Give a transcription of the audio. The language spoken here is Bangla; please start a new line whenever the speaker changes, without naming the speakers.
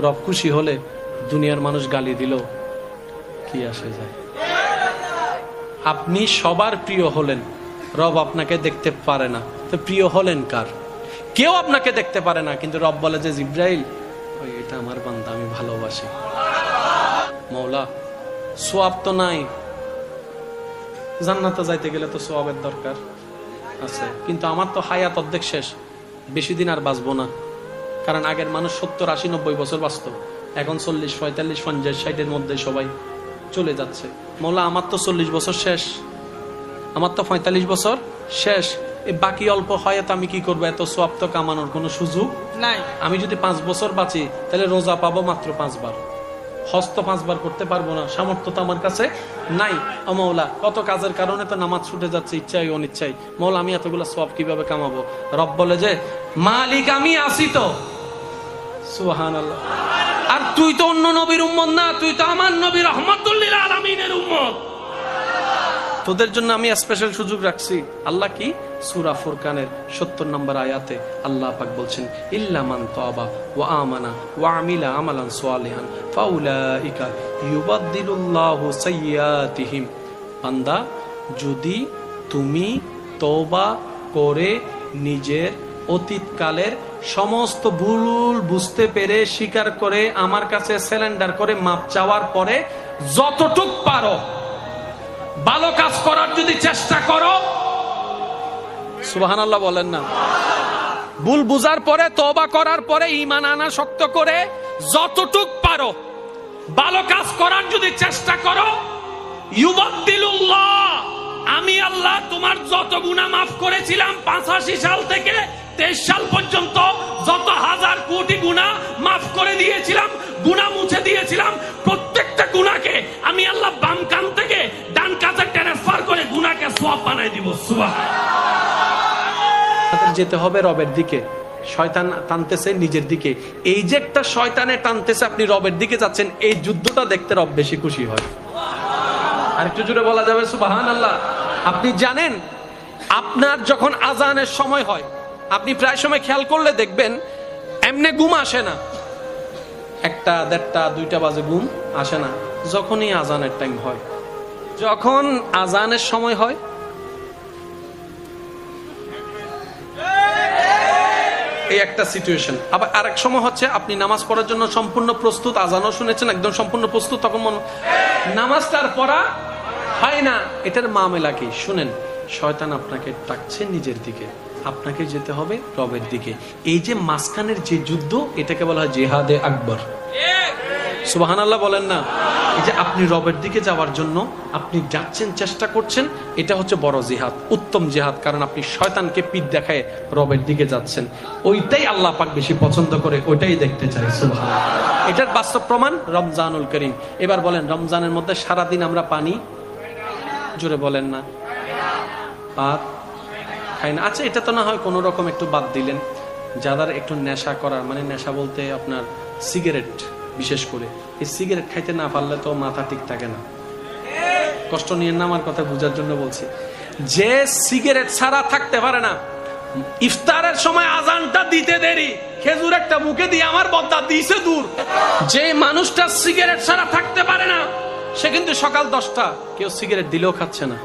রব খুশি হলে দুনিয়ার মানুষ গালি দিল কি আসে যায়। আপনি সবার প্রিয় হলেন, রব আপনাকে দেখতে পারে না, তো প্রিয় হলেন কার? কেউ আপনাকে দেখতে পারে না, কিন্তু রব বলে যে জিব্রাইল ওই এটা আমার বান্দা, আমি ভালোবাসি। মৌলা সোয়াব তো নাই, জান্নাতে যাইতে গেলে তো সোয়াবের দরকার আছে, কিন্তু আমার তো হায়াত অর্ধেক শেষ, বেশি দিন আর বাঁচবো না। কারণ আগের মানুষ 70, 80, 90 বছর বাঁচত, এখন 40, 45, 50, 60-এর মধ্যে সবাই চলে যাচ্ছে। মৌলা আমার তো 40 বছর শেষ, আমার তো 45 বছর শেষ, এই বাকি অল্প হায়াত আমি কি করবো? এত সোয়াব তো কামানোর কোনো সুযোগ নাই। আমি যদি 5 বছর বাঁচি তাহলে রোজা পাবো মাত্র 5 বার, হজ তো 5 বার করতে পারবো না, সামর্থ্য তো আমার কাছে নাই। ও মৌলা, কত কাজের কারণে তো নামাজ ছুটে যাচ্ছে, ইচ্ছাই অনিচ্ছাই। মৌলা আমি এতগুলো সোয়াব কিভাবে কামাবো? রব বলে যে মালিক আমি আসি তো। সুবহানাল্লাহ। আর তুই তো অন্য নবীর উম্মত না, তুই তো আমার নবী রাহমাতুল লিল আলামিনের উম্মত, তোদের জন্য আমি স্পেশাল সুযোগ রাখছি। আল্লাহ কি? সূরা ফুরকানের 70 নম্বর আয়াতে আল্লাহ পাক বলছেন ইল্লা মান তাবা ওয়া আমানা ওয়া আমিলা আমালান সালিহান ফাউলাইকা ইউবাদদিলুল্লাহু সাইয়্যাতিহিম। বান্দা, যদি তুমি তওবা করে নিজের অতীতকালের সমস্ত ভুল বুঝতে পেরে স্বীকার করে আমার কাছে সারেন্ডার করে মাপ চাওয়ার পরে যতটুক পারো ভালো কাজ করার যদি চেষ্টা করো, সুবহানাল্লাহ বলেন না, ভুল বুঝার পরে তওবা করার পরে ঈমান আনা শক্ত করে যতটুক পারো ভালো কাজ করার যদি চেষ্টা করো, ইউবাদদিলুল্লাহ, আমি আল্লাহ তোমার যত গুনাহ মাফ করেছিলাম 85 সাল থেকে 23 সাল পর্যন্ত, যত হাজার কোটি গুনাহ মাফ করে দিয়েছিলাম, গুনাহ মুছে দিয়েছিলাম, প্রত্যেকটা গুনাহকে আমি আল্লাহ বাম কান থেকে ডান কানে ট্রান্সফার করে গুনাহকে সওয়াব বানাই দিব। সুবহানাল্লাহ। যেতে হবে রবের দিকে, শয়তান টানতেছে নিজের দিকে। এই যে একটা শয়তানে টানতেছে, আপনি রবের দিকে যাচ্ছেন, এই যুদ্ধটা দেখতে রব বেশি খুশি হয়। আর একটু জোরে বলা যাবে সুবহানাল্লাহ। আপনি জানেন, আপনার যখন আজানের সময় হয়, আপনি প্রায় সময় খেয়াল করলে দেখবেন এমনি ঘুম আসে না, 1টা, 1:30, 2টা বাজে ঘুম আসে না, যখনই আজানের টাইম হয়, যখন আজানের সময় হয়, এই একটা সিচুয়েশন। আবার আরেক সময় হচ্ছে আপনি নামাজ পড়ার জন্য সম্পূর্ণ প্রস্তুত, আজানও শুনেছেন একদম সম্পূর্ণ প্রস্তুত, তখন নামাজটার পড়া হয় না। এটার মামলা কি? শুনেন, শয়তান আপনাকে ডাকছে নিজের দিকে, আপনাকে যেতে হবে রবের দিকে। এই যে মাঝখানের যে যুদ্ধ, এটাকে বলা হয় জিহাদে আকবর। সুবহানাল্লাহ বলেন না। এই যে আপনি রবের দিকে যাওয়ার জন্য আপনি যাচ্ছেন, চেষ্টা করছেন, এটা হচ্ছে বড় জিহাদ, উত্তম জিহাদ। কারণ আপনি শয়তানকে পিঠ দেখায় রবের দিকে যাচ্ছেন, ওইটাই আল্লাহ পাক বেশি পছন্দ করে, ওইটাই দেখতে চাই। সুবহানাল্লাহ। এটার বাস্তব প্রমাণ রমজানুল করিম। এবার বলেন, রমজানের মধ্যে সারাদিন আমরা পানি, জোরে বলেন না, ভাত খাই না। আচ্ছা, এটা তো না হয় কোন রকম একটু বাদ দিলেন। যাদের একটু নেশা করার, মানে নেশা বলতে আপনার সিগারেট, বিশেষ করে এই সিগারেট খাইতে না পারলে তো মাথা ঠিক থাকে না। কষ্ট নিয়ে না, আমার কথা বোঝার জন্য বলছি। যে সিগারেট ছাড়া থাকতে পারে না, ইফতারের সময় আজানটা দিতে দেরি, খেজুর একটা মুখে দিয়ে আমার বদ্দা দিছে দূর। যে মানুষটা সিগারেট ছাড়া থাকতে পারে না, সে কিন্তু সকাল 10টা কেউ সিগারেট দিলেও খাচ্ছে না।